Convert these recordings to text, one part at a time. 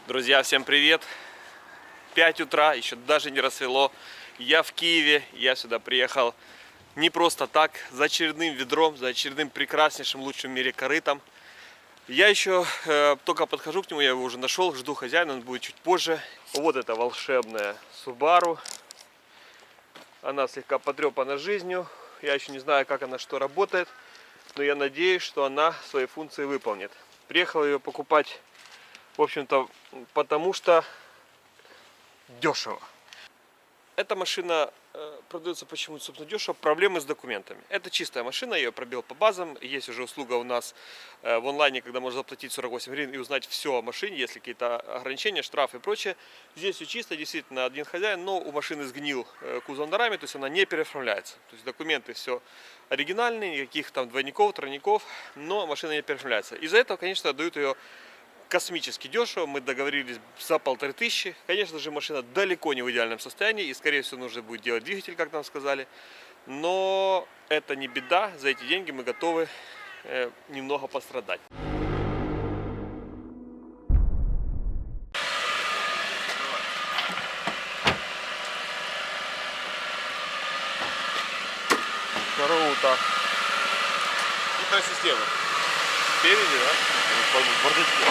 Друзья, всем привет! 5 утра, еще даже не рассвело. Я в Киеве, я сюда приехал не просто так, за очередным ведром, за очередным прекраснейшим, лучшим в мире корытом. Я еще только подхожу к нему, я его уже нашел, жду хозяина, он будет чуть позже. Вот эта волшебная Subaru. Она слегка потрепана жизнью, я еще не знаю, как она, что работает, но я надеюсь, что она свои функции выполнит. Приехал ее покупать, в общем-то, потому что дешево. Эта машина продается почему-то, собственно, дешево. Проблемы с документами. Это чистая машина, я ее пробил по базам. Есть уже услуга у нас в онлайне, когда можно заплатить 48 гривен и узнать все о машине, если какие-то ограничения, штрафы и прочее. Здесь все чисто, действительно один хозяин, но у машины сгнил кузов на раме, то есть она не переоформляется. То есть документы все оригинальные, никаких там двойников, тройников, но машина не переоформляется. Из-за этого, конечно, дают ее космически дешево, мы договорились за 1500. Конечно же, машина далеко не в идеальном состоянии и, скорее всего, нужно будет делать двигатель, как нам сказали. Но это не беда, за эти деньги мы готовы немного пострадать. Круто. Хитрая система. Спереди, да? В бардачке.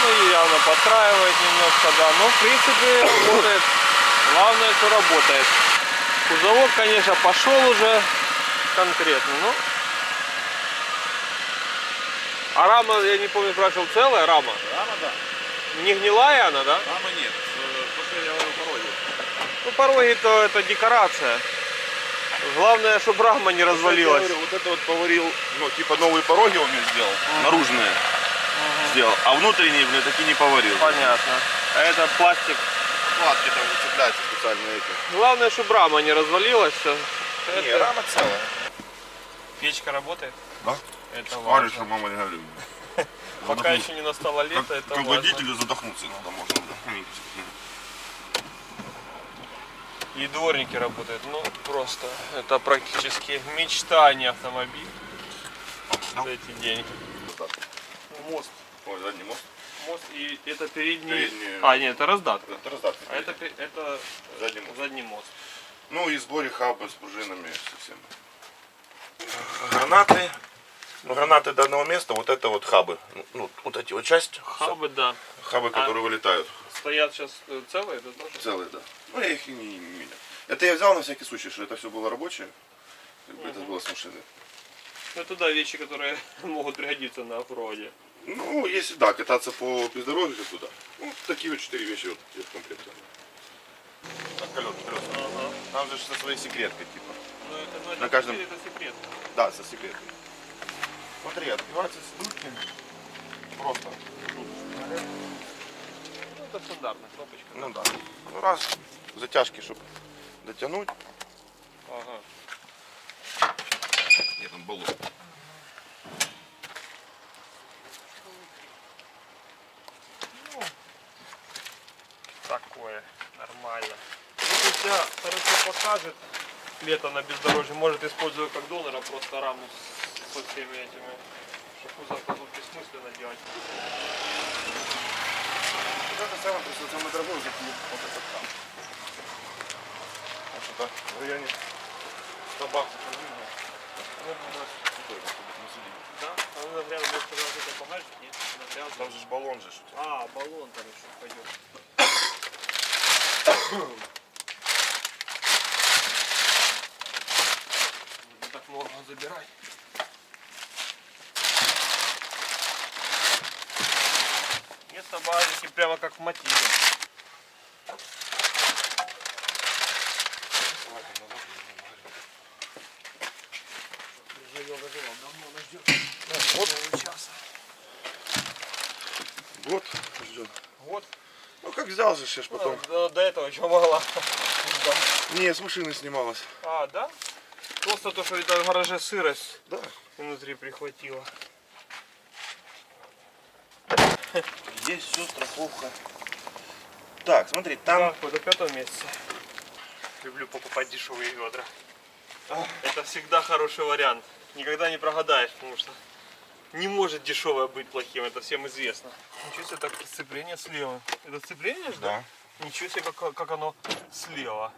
Ну и явно подстраивает немножко, да. Но в принципе работает. Главное, что работает. Кузовок, конечно, пошел уже конкретно, но... А рама, я не помню, спрашивал, целая рама? Рама, да. Не гнилая она, да? Рама нет. То, что я говорю, пороги. Ну, пороги-то это декорация. Главное, чтобы рама не развалилась. Я говорю, вот это вот поварил, ну, типа новые пороги он мне сделал, наружные сделал, а внутренние, блин, такие не поварил. Понятно. А это пластик. Платки там цепляются специально эти. Главное, чтобы рама не развалилась. Все. Не, рама целая. Печка работает? Да? Это Смотри, важно. что мама не говорит. Пока еще не настало лето, это Как важно. водителю задохнуться надо, можно. И дворники работают, ну просто это практически мечта, а не автомобиль за эти деньги. Мост. Ой, задний мост. Мост и это передний. Передний. А, нет, это раздатка. Это раздатка. А это Задний мост. задний мост. Ну и сборе хабы с пружинами совсем. Гранаты. Ну, гранаты данного места, вот это вот хабы. Ну, вот эти вот части. Хабы, да. Хабы, которые вылетают. Стоят сейчас целые, это тоже? Целые, да. Ну, я их и не менял. Это я взял на всякий случай, что это все было рабочее. Как бы это было с машины. Ну, это да, вещи, которые могут пригодиться на оффроде. Ну, если, да, кататься по бездорожью туда. Ну, такие вот 4 вещи вот в комплекте. На колёрке просто. Ага. Там же со своей секреткой, типа. Ну, это, На каждом- это секрет. Да, со секреткой. Смотри, открываются дырки. Просто. Ну, это стандартная кнопочка. Ну да. Ну раз, затяжки, чтобы дотянуть. Ага. Нет, там баллон. Такое, нормально. Если себя хорошо покажет, лето на бездорожье, может использую как донора просто раму со всеми этими, чтобы кузов по сути бессмысленно делать. Вот это самое дорогое, вот этот там. Вот это в районе 100 баксов. Ну, да? А ну, например, может, когда это багажник, нет? Напрямую. Там же ж баллон же. А, баллон там еще пойдет. Не так много забирать. Место багажники прямо как в мотиве. Живем, давно нас ждет. Вот часа. Год ждет. Вот. Ну как взял же, ж потом. До этого еще мало. Не, с машины снималась. А, да? Просто то, что это в гараже сырость Да. внутри прихватило. Есть все, страховка. Так, смотри, там... Да, до 5 месяца. Люблю покупать дешевые ведра. Это всегда хороший вариант. Никогда не прогадаешь, потому что не может дешевое быть плохим, это всем известно. Ничего себе, так сцепление слева. Это сцепление же, да? Ничего себе, как оно слева.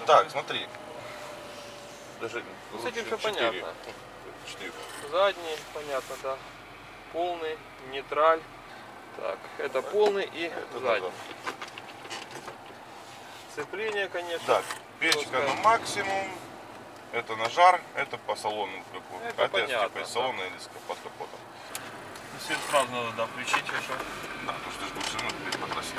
Так, смотри. Даже с этим все 4. понятно. 4. Задний, понятно, да. Полный, нейтраль. Так, это полный и Это задний. назад. Сцепление, конечно. Так, печка на максимум. Это на жар, это по салону. Это понятно, типа из салона или под капотом. Свет сразу надо, да, включить, что. Да, потому что ты же будешь все равно теперь по трассе.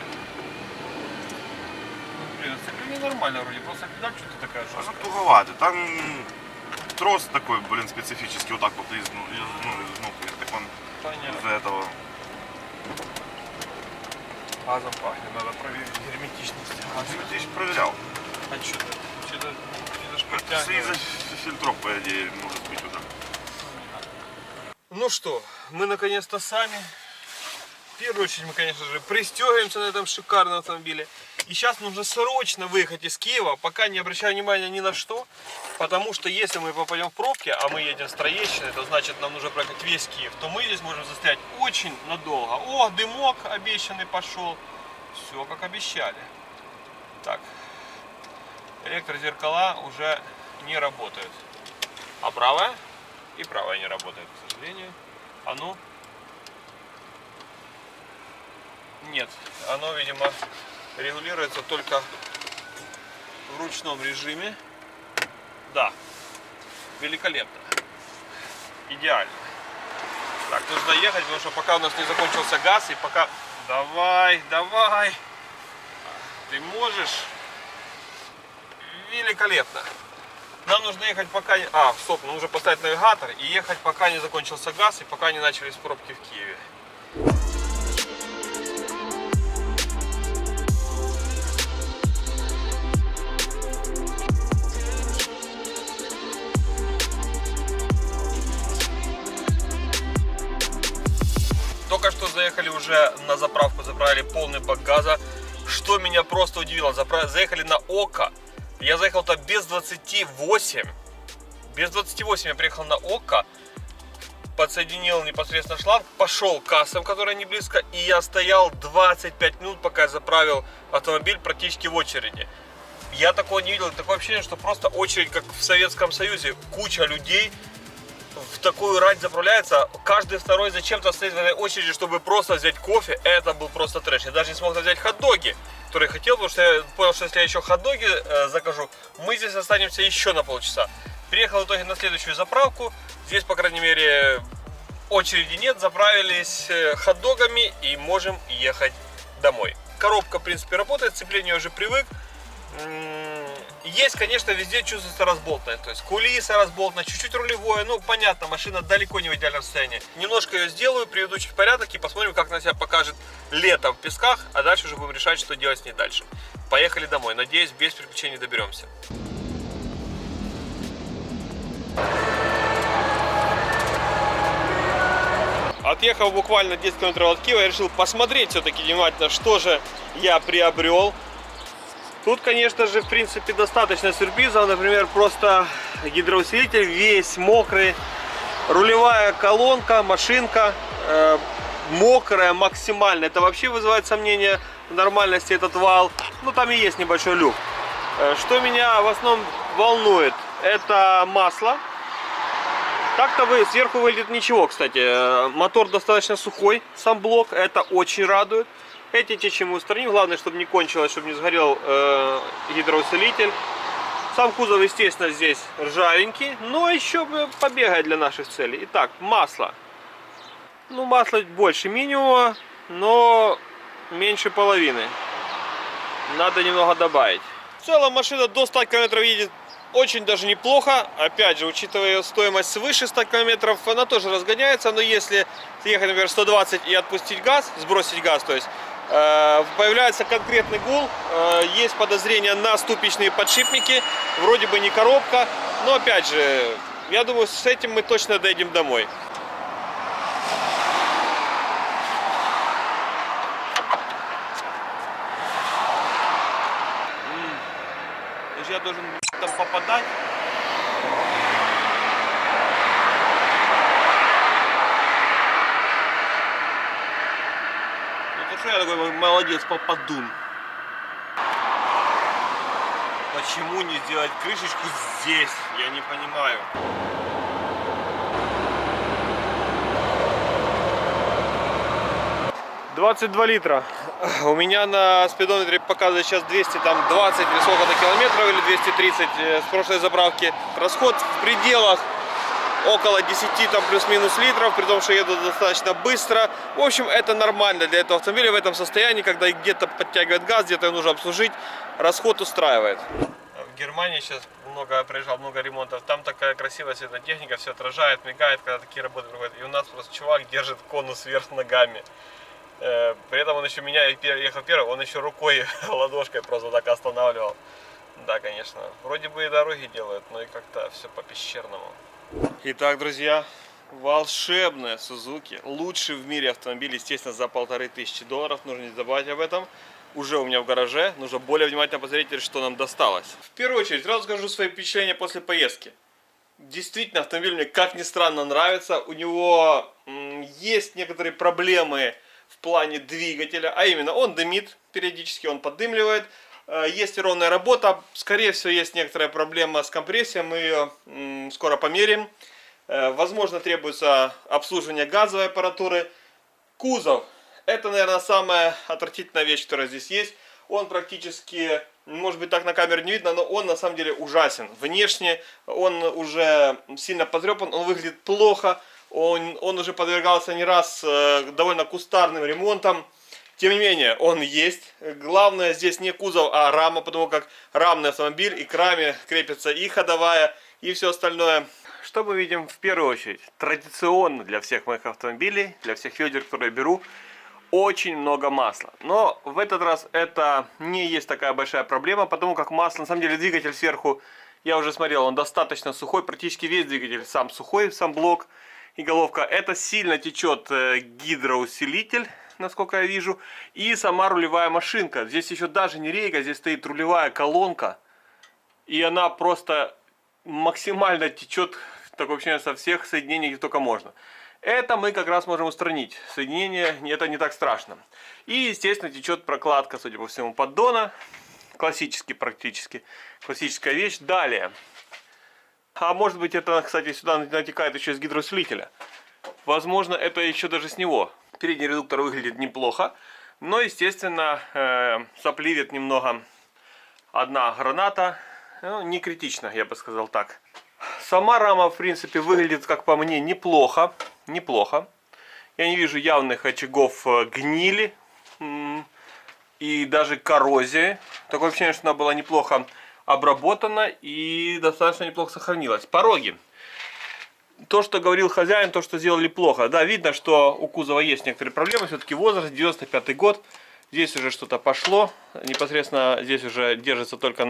Блин, сцепление нормально вроде, просто педаль что-то такая Оно жесткая. туговато. Там трос такой, блин, специфический, вот так вот изнутри. Так он Понятно. из-за этого. Газом пахнет, надо проверить герметичность. Ты же проверял. А что-то ж Из-за фильтров, по идее, может быть уже. Ну что, мы наконец-то сами. В первую очередь мы, конечно же, пристегиваемся на этом шикарном автомобиле. И сейчас нужно срочно выехать из Киева, пока не обращая внимания ни на что. Потому что если мы попадем в пробки, а мы едем с Троещины, это значит нам нужно проехать весь Киев, то мы здесь можем застрять очень надолго. О, дымок обещанный пошел. Все как обещали. Так, электрозеркала уже не работают. А правая? И правая не работает, к сожалению. А ну? Нет, оно, видимо, регулируется только в ручном режиме. Да, великолепно. Идеально. Так, нужно ехать, потому что пока у нас не закончился газ, и пока... Давай, давай! Ты можешь? Великолепно. Нам нужно ехать пока... стоп, нам нужно поставить навигатор и ехать пока не закончился газ и пока не начались пробки в Киеве. Только что заехали уже на заправку, заправили полный бак газа. Что меня просто удивило, заехали на ОККО. Я заехал-то без 28. Без 28 я приехал на ОККО. Подсоединил непосредственно шланг. Пошел к кассам, которые не близко. И я стоял 25 минут, пока я заправил автомобиль практически в очереди. Я такого не видел. Такое ощущение, что просто очередь, как в Советском Союзе. Куча людей в такую рать заправляется. Каждый второй зачем-то стоит в этой очереди, чтобы просто взять кофе. Это был просто трэш. Я даже не смог взять хот-доги, которые хотел, потому что я понял, что если я еще хот-доги закажу, мы здесь останемся еще на полчаса. Приехал в итоге на следующую заправку. Здесь, по крайней мере, очереди нет. Заправились хот-догами и можем ехать домой. Коробка, в принципе, работает. Сцепление я уже привык. Есть, конечно, везде чувствуется разболтанность. То есть кулиса разболтана, чуть-чуть рулевое. Ну, понятно, машина далеко не в идеальном состоянии. Немножко ее сделаю, приведу в порядок и посмотрим, как она себя покажет летом в песках. А дальше уже будем решать, что делать с ней дальше. Поехали домой. Надеюсь, без приключений доберемся. Отъехав буквально 10 км от Киева, я решил посмотреть все-таки внимательно, что же я приобрел. Тут, конечно же, в принципе, достаточно сюрпризов. Например, просто гидроусилитель весь мокрый. Рулевая колонка, машинка мокрая максимально. Это вообще вызывает сомнение в нормальности этот вал. Ну, там и есть небольшой люк. Что меня в основном волнует, это масло. Так-то сверху выглядит ничего, кстати. Мотор достаточно сухой, сам блок. Это очень радует. Эти течи мы устраним. Главное, чтобы не кончилось, чтобы не сгорел гидроусилитель. Сам кузов, естественно, здесь ржавенький. Но еще побегает для наших целей. Итак, масло. Ну, масло больше минимума, но меньше половины. Надо немного добавить. В целом машина до 100 км едет очень даже неплохо. Опять же, учитывая ее стоимость свыше 100 км, она тоже разгоняется. Но если ехать, например, 120 и отпустить газ, сбросить газ, то есть появляется конкретный гул. Есть подозрение на ступичные подшипники. Вроде бы не коробка. Но опять же, я думаю, с этим мы точно доедем домой. Я должен там попадать. какой молодец, попадун. Почему не сделать крышечку здесь? Я не понимаю. «22 литра. У меня на спидометре показывает сейчас 220 или сколько-то километров, или 230 с прошлой заправки. Расход в пределах около 10 там плюс-минус литров, при том, что еду достаточно быстро. В общем, это нормально для этого автомобиля в этом состоянии, когда где-то подтягивает газ, где-то нужно обслужить, расход устраивает. В Германии сейчас проезжал много ремонтов, там такая красивая светотехника, все отражает, мигает, когда такие работы проходят. И у нас просто чувак держит конус вверх ногами. При этом он еще меня ехал первый, он еще рукой, ладошкой просто так останавливал. Да, конечно, вроде бы и дороги делают, но и как-то все по-пещерному. Итак, друзья, волшебная Suzuki, лучший в мире автомобиль, естественно, за $1500, нужно не забывать об этом. Уже у меня в гараже, нужно более внимательно посмотреть, что нам досталось. В первую очередь, сразу скажу свои впечатления после поездки. Действительно, автомобиль мне, как ни странно, нравится. У него есть некоторые проблемы в плане двигателя, а именно он дымит периодически, он поддымливает. Есть ровная работа, скорее всего есть некоторая проблема с компрессией, мы ее скоро померяем. Возможно, требуется обслуживание газовой аппаратуры. Кузов, это, наверное, самая отвратительная вещь, которая здесь есть. Он практически, может быть, так на камере не видно, но он на самом деле ужасен. Внешне он уже сильно потрепан, он выглядит плохо. Он уже подвергался не раз довольно кустарным ремонтам. Тем не менее, он есть. Главное здесь не кузов, а рама, потому как рамный автомобиль, и к раме крепится и ходовая, и все остальное. Что мы видим в первую очередь? Традиционно для всех моих автомобилей, для всех ведер, которые я беру, очень много масла. Но в этот раз это не есть такая большая проблема, потому как масло, на самом деле, двигатель сверху, я уже смотрел, он достаточно сухой, практически весь двигатель сам сухой, сам блок и головка. Это сильно течет гидроусилитель, насколько я вижу, и сама рулевая машинка. Здесь еще даже не рейка, здесь стоит рулевая колонка, и она просто максимально течет, такое ощущение, со всех соединений, где только можно. Это мы как раз можем устранить. Соединение, это не так страшно. И, естественно, течет прокладка, судя по всему, поддона. Классический практически. Классическая вещь. Далее. А может быть, это, кстати, сюда натекает еще из гидроусилителя. Возможно, это еще даже с него. Передний редуктор выглядит неплохо. Но, естественно, сопливит немного одна граната. Ну, не критично, я бы сказал так. Сама рама, в принципе, выглядит, как по мне, неплохо. Неплохо. Я не вижу явных очагов гнили и даже коррозии. Такое ощущение, что она была неплохо обработана и достаточно неплохо сохранилась. Пороги. То, что говорил хозяин, то, что сделали плохо. Да, видно, что у кузова есть некоторые проблемы. Все-таки возраст, 95-й год. Здесь уже что-то пошло. Непосредственно здесь уже держится только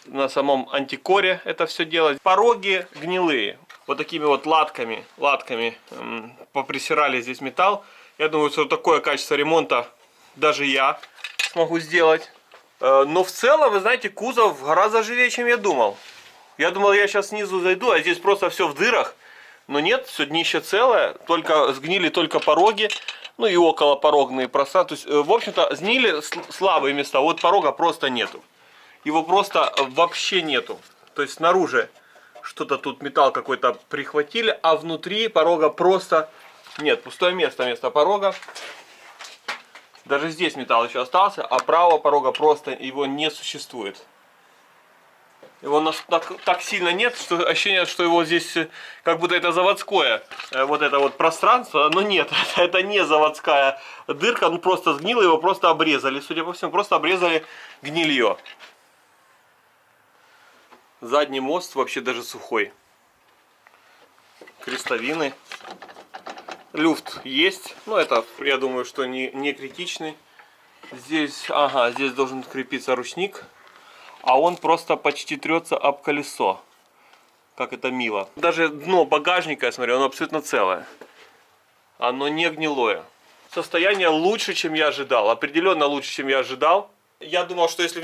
на самом антикоре это все делать. Пороги гнилые. Вот такими вот латками поприсирали здесь металл. Я думаю, что такое качество ремонта даже я смогу сделать. Но в целом, вы знаете, кузов гораздо живее, чем я думал. Я думал, я сейчас снизу зайду, а здесь просто все в дырах. Но нет, все днище целое, только сгнили только пороги, ну и околопорогные пространства. То есть, в общем-то, сгнили слабые места, вот порога просто нету. Его просто вообще нету. То есть снаружи что-то тут металл какой-то прихватили, а внутри порога просто нет. Пустое место вместо порога. Даже здесь металл еще остался, а правого порога просто его не существует. Его так сильно нет, что ощущение, что его здесь как будто это заводское вот это вот пространство, но нет, это не заводская дырка, он просто сгнил, его просто обрезали, судя по всему, просто обрезали гнилье. Задний мост вообще даже сухой. Крестовины. Люфт есть, но это, я думаю, что не критичный. Здесь, ага, здесь должен крепиться ручник, а он просто почти трется об колесо. Как это мило. Даже дно багажника, я смотрю, оно абсолютно целое. Оно не гнилое. Состояние лучше, чем я ожидал. Определенно лучше, чем я ожидал. Я думал, что если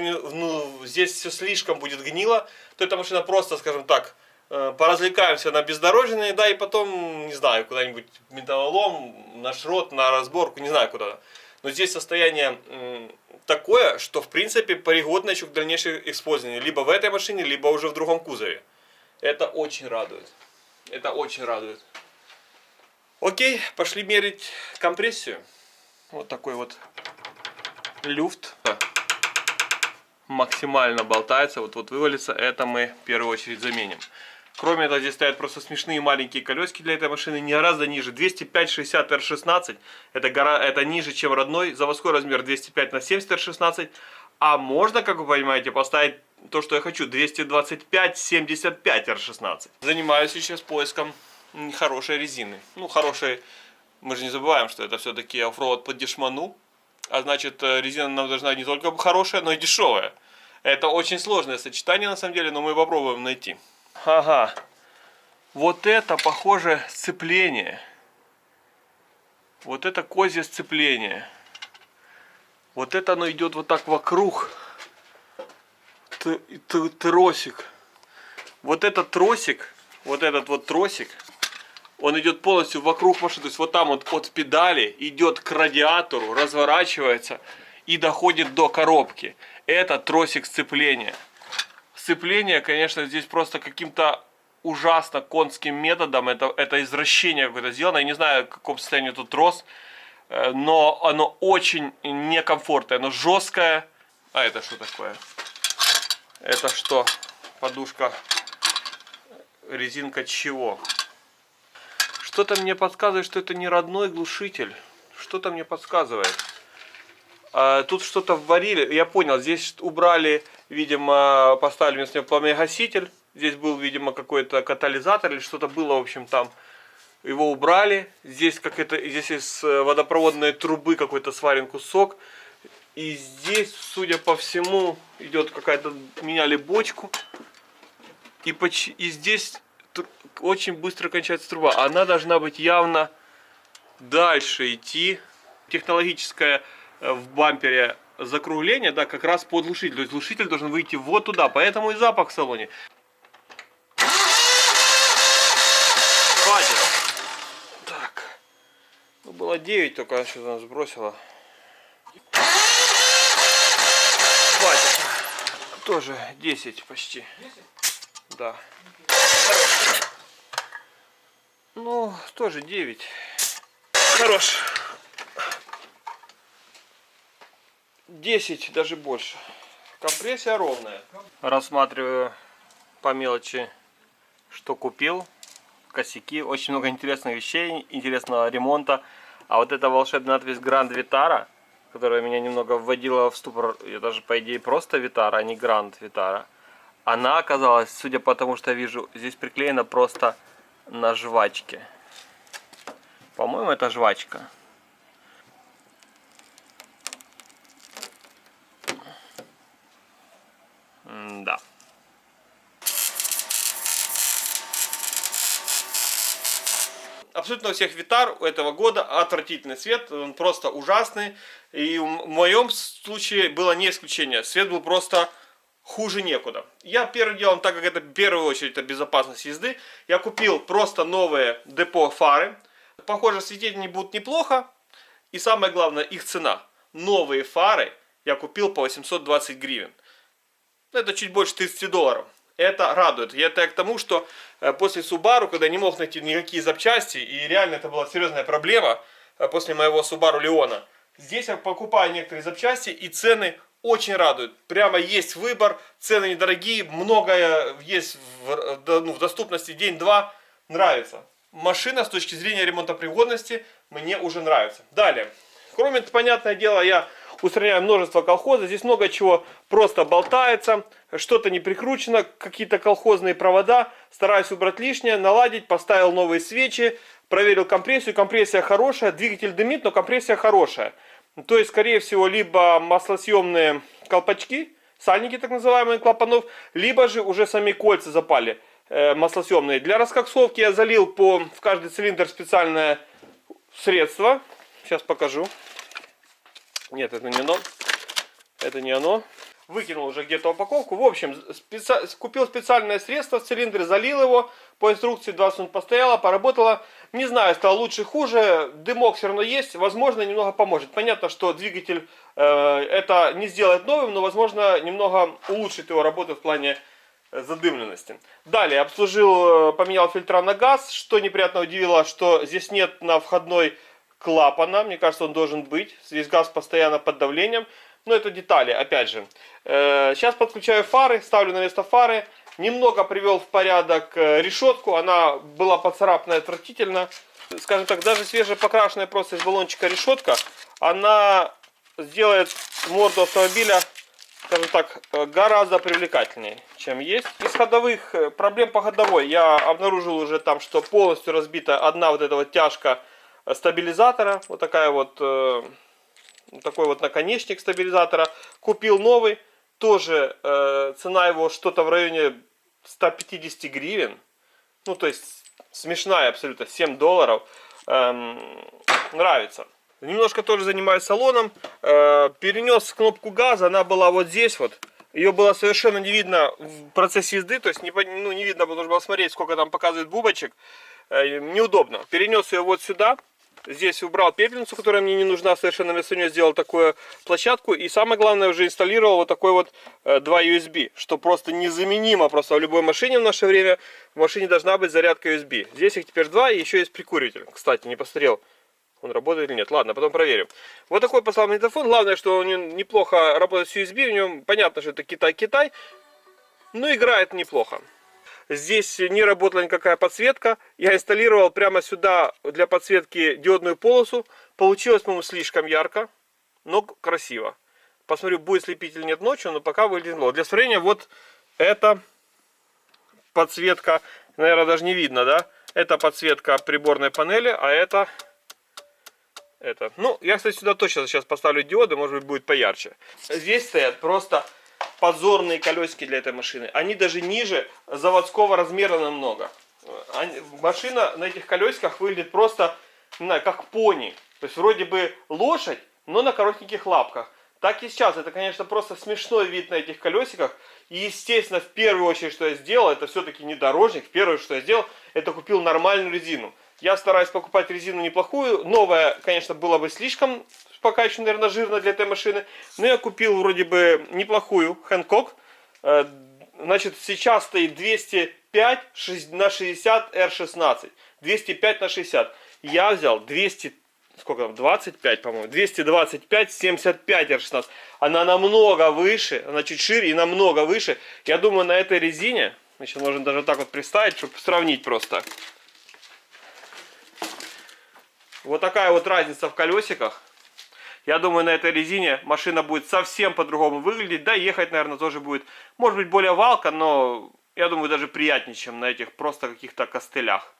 здесь все слишком будет гнило, то эта машина просто, скажем так, поразвлекаемся на бездорожье, да, и потом, не знаю, куда-нибудь в металлолом, на шрот, на разборку, не знаю куда. Но здесь состояние такое, что в принципе пригодно еще к дальнейшему использованию. Либо в этой машине, либо уже в другом кузове. Это очень радует. Это очень радует. Окей, пошли мерить компрессию. Вот такой вот люфт. Максимально болтается. Вот вывалится. Это мы в первую очередь заменим. Кроме этого, здесь стоят просто смешные маленькие колесики для этой машины, гораздо ниже. 205/60 R16, это ниже, чем родной. Заводской размер 205/70 R16. А можно, как вы понимаете, поставить то, что я хочу, 225/75 R16. Занимаюсь сейчас поиском хорошей резины. Ну, хорошей, мы же не забываем, что это все-таки оффроуд по дешману. А значит, резина нам должна не только хорошая, но и дешевая. Это очень сложное сочетание, на самом деле, но мы попробуем найти. Ага, вот это похоже сцепление. Вот это козье сцепление. Вот это оно идет вот так вокруг. Тросик. Вот этот тросик, вот этот вот тросик, он идет полностью вокруг машины. То есть вот там вот от педали идет к радиатору, разворачивается и доходит до коробки. Это тросик сцепления. Сцепление, конечно, здесь просто каким-то ужасно конским методом. Это извращение какое-то сделано. Я не знаю, в каком состоянии тут трос. Но оно очень некомфортное. Оно жесткое. А это что такое? Это что? Подушка. Резинка чего? Что-то мне подсказывает, что это не родной глушитель. Что-то мне подсказывает. Тут что-то варили, я понял, здесь убрали, видимо, поставили вместо него пламегаситель. Здесь был, видимо, какой-то катализатор или что-то было, в общем, там. Его убрали. Здесь здесь из водопроводной трубы какой-то сварен кусок. И здесь, судя по всему, идет какая-то, меняли бочку. И здесь очень быстро кончается труба. Она должна быть явно дальше идти. Технологическая в бампере закругление, да, как раз под глушитель. То есть глушитель должен выйти вот туда, поэтому и запах в салоне. Хватит. Так. Ну, было 9, только сейчас она сбросила. Хватит. Тоже 10 почти. Да. Ну, тоже 9. Хорош. 10, даже больше. Компрессия ровная. Рассматриваю по мелочи, что купил. Косяки. Очень много интересных вещей, интересного ремонта. А вот эта волшебная надпись Grand Vitara, которая меня немного вводила в ступор, я даже по идее просто Vitara, а не Grand Vitara. Она оказалась, судя по тому, что я вижу, здесь приклеена просто на жвачке. По-моему, это жвачка. Да. Абсолютно у всех Витар этого года отвратительный цвет, он просто ужасный. И в моем случае было не исключение. Цвет был просто хуже некуда. Я первым делом, так как это в первую очередь это безопасность езды, я купил просто новые депо фары. Похоже, светить они будут неплохо. И самое главное, их цена. Новые фары я купил по 820 гривен. Это чуть больше 30 долларов. Это радует. И это к тому, что после Subaru, когда не мог найти никакие запчасти, и реально это была серьезная проблема после моего Subaru Leona, здесь я покупаю некоторые запчасти, и цены очень радуют. Прямо есть выбор, цены недорогие, многое есть в доступности, день-два, нравится. Машина с точки зрения ремонтопригодности мне уже нравится. Далее. Кроме, понятное дело, я устраняю множество колхозов. Здесь много чего просто болтается, что-то не прикручено, какие-то колхозные провода. Стараюсь убрать лишнее, наладить, поставил новые свечи, проверил компрессию. Компрессия хорошая, двигатель дымит, но компрессия хорошая. То есть, скорее всего, либо маслосъемные колпачки, сальники так называемые клапанов, либо же уже сами кольца запали маслосъемные. Для раскоксовки я залил в каждый цилиндр специальное средство. Сейчас покажу. Нет, это не оно. Это не оно. выкинул уже где-то упаковку. В общем, купил специальное средство в цилиндре, залил его. По инструкции 20 минут постояло, поработало. Не знаю, стало лучше, хуже. Дымок все равно есть. Возможно, немного поможет. Понятно, что двигатель это не сделает новым, но, возможно, немного улучшит его работу в плане задымленности. Далее обслужил, поменял фильтра на газ. Что неприятно удивило, что здесь нет на входной клапана. Мне кажется, он должен быть. Здесь газ постоянно под давлением. Но это детали, опять же. Сейчас подключаю фары, ставлю на место фары. Немного привел в порядок решетку. Она была поцарапана отвратительно. Скажем так, даже свежепокрашенная просто из баллончика решетка, она сделает морду автомобиля, скажем так, гораздо привлекательнее, чем есть. Из ходовых проблем по ходовой я обнаружил уже там, что полностью разбита одна вот эта вот тяжка стабилизатора. Вот такая вот, такой вот наконечник стабилизатора. Купил новый. Тоже цена его что-то в районе 150 гривен. Ну, то есть смешная абсолютно, $7. Нравится. Немножко тоже занимаюсь салоном. Перенес кнопку газа, она была вот здесь вот. Ее было совершенно не видно в процессе езды, то есть не видно было, нужно было смотреть, сколько там показывает бубочек. Неудобно. Перенес ее вот сюда. Здесь убрал пепельницу, которая мне не нужна совершенно. Вместо нее сделал такую площадку. И самое главное, уже инсталлировал вот такой вот 2 USB. Что просто незаменимо. Просто в любой машине в наше время в машине должна быть зарядка USB. Здесь их теперь 2, и еще есть прикуритель. Кстати, не посмотрел, он работает или нет. Ладно, потом проверим. Вот такой послал магнитофон. Главное, что он неплохо работает с USB. В нем понятно, что это Китай-Китай. Но играет неплохо. Здесь не работала никакая подсветка. Я инсталлировал прямо сюда для подсветки диодную полосу. Получилось, по-моему, слишком ярко, но красиво. Посмотрю, будет слепить или нет ночью, но пока выглядело. Для сравнения, вот эта подсветка, наверное, даже не видно, да? Это подсветка приборной панели, а это... Ну, я, кстати, сюда точно сейчас поставлю диоды, может быть, будет поярче. Здесь стоят просто... подзорные колесики для этой машины. Они даже ниже заводского размера намного. Машина на этих колесиках выглядит просто, не знаю, как пони. То есть вроде бы лошадь, но на коротеньких лапках. Так и сейчас. Это, конечно, просто смешной вид на этих колесиках. И, естественно, в первую очередь, что я сделал, это все-таки внедорожник. В первую, что я сделал, это купил нормальную резину. Я стараюсь покупать резину неплохую. Новая, конечно, была бы слишком... пока еще, наверное, жирно для этой машины. Но я купил вроде бы неплохую Hankook. Значит, сейчас стоит 205 на 60 R16. 205 на 60. Я взял 200, сколько там, 25, по-моему. 225 75 R16. Она намного выше, она чуть шире и намного выше. Я думаю, на этой резине, мы сейчас можем даже так вот представить, чтобы сравнить просто. Вот такая вот разница в колесиках. Я думаю, на этой резине машина будет совсем по-другому выглядеть. Да, ехать, наверное, тоже будет, может быть, более валко, но я думаю, даже приятнее, чем на этих просто каких-то костылях.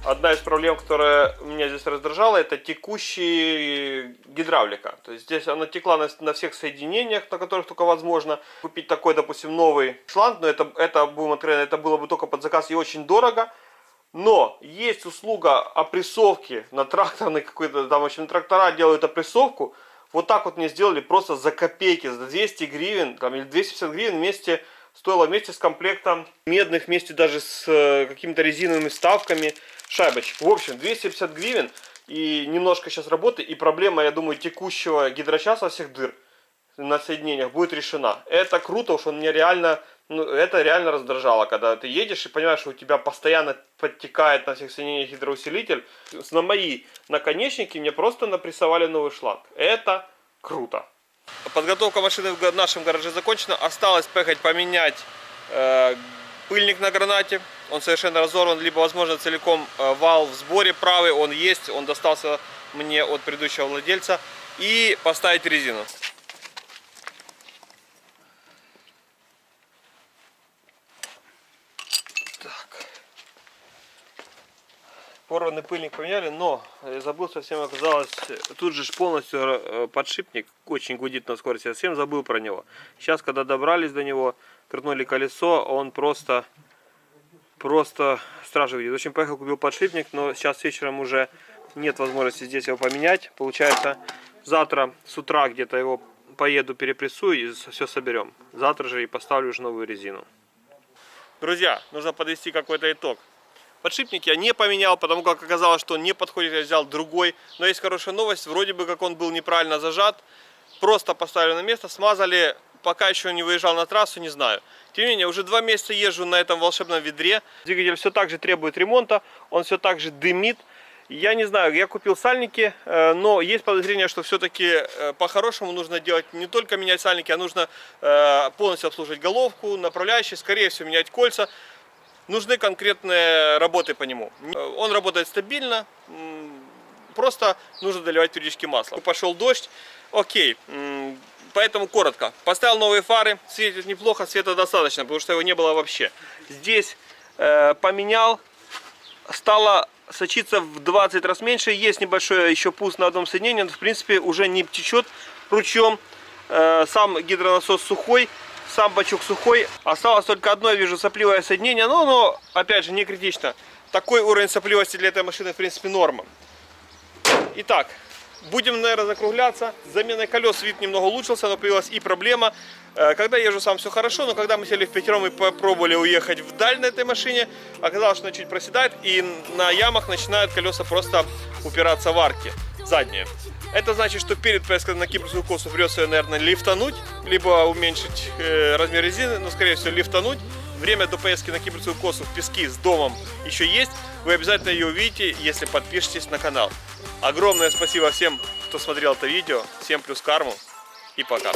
Одна из проблем, которая меня здесь раздражала, это текущая гидравлика. То есть здесь она текла на всех соединениях, на которых только возможно. Купить такой, допустим, новый шланг, но это будем откровенны, это было бы только под заказ и очень дорого. Но есть услуга опрессовки на тракторный какой-то, там, в общем, трактора делают опрессовку. Вот так вот мне сделали просто за копейки, за 200 гривен, там, или 250 гривен вместе, стоило вместе с комплектом медных, вместе даже с какими-то резиновыми вставками шайбочек. В общем, 250 гривен и немножко сейчас работы. И проблема, я думаю, текущего гидрочаса всех дыр на соединениях будет решена. Это круто, уж он мне реально, это реально раздражало, когда ты едешь и понимаешь, что у тебя постоянно подтекает на всех соединениях гидроусилитель. На мои наконечники мне просто напрессовали новый шланг. Это круто. Подготовка машины в нашем гараже закончена. Осталось поехать поменять пыльник на гранате. Он совершенно разорван, либо, возможно, целиком вал в сборе правый. Он есть, он достался мне от предыдущего владельца. И поставить резину. Так. стороны пыльник поменяли, но забыл совсем, оказалось, тут же полностью подшипник очень гудит на скорости, я совсем забыл про него. Сейчас, когда добрались до него, крутнули колесо, он просто страшно гудит. В общем, поехал, купил подшипник, но сейчас вечером уже нет возможности здесь его поменять. Получается, завтра с утра где-то его поеду, перепрессую и все соберем. Завтра же и поставлю уже новую резину. Друзья, нужно подвести какой-то итог. Подшипник я не поменял, потому как оказалось, что он не подходит, я взял другой. Но есть хорошая новость, вроде бы как он был неправильно зажат. Просто поставили на место, смазали, пока еще не выезжал на трассу, не знаю. Тем не менее, уже 2 месяца езжу на этом волшебном ведре. Двигатель все так же требует ремонта, он все так же дымит. Я не знаю, я купил сальники, но есть подозрение, что все-таки по-хорошему нужно делать не только менять сальники, а нужно полностью обслуживать головку, направляющие, скорее всего менять кольца. Нужны конкретные работы по нему. Он работает стабильно, просто нужно доливать периодически масло. Пошел дождь, окей, поэтому коротко. Поставил новые фары, светит неплохо, света достаточно, потому что его не было вообще. Здесь поменял, стало сочиться в 20 раз меньше, есть небольшой еще пуст на одном соединении, но в принципе уже не течет ручьем. Сам гидронасос сухой. Сам бачок сухой. Осталось только одно, я вижу, сопливое соединение. Но опять же, не критично. Такой уровень сопливости для этой машины, в принципе, норма. Итак, будем, наверное, закругляться. С заменой колес вид немного улучшился, но появилась и проблема. Когда езжу сам, все хорошо, но когда мы сели впятером и попробовали уехать вдаль на этой машине, оказалось, что она чуть проседает, и на ямах начинают колеса просто упираться в арки задние. Это значит, что перед поездкой на Кипрскую косу придется ее, наверное, лифтануть, либо уменьшить размер резины, но, скорее всего, лифтануть. Время до поездки на Кипрскую косу в Пески с домом еще есть. Вы обязательно ее увидите, если подпишетесь на канал. Огромное спасибо всем, кто смотрел это видео. Всем плюс карму и пока.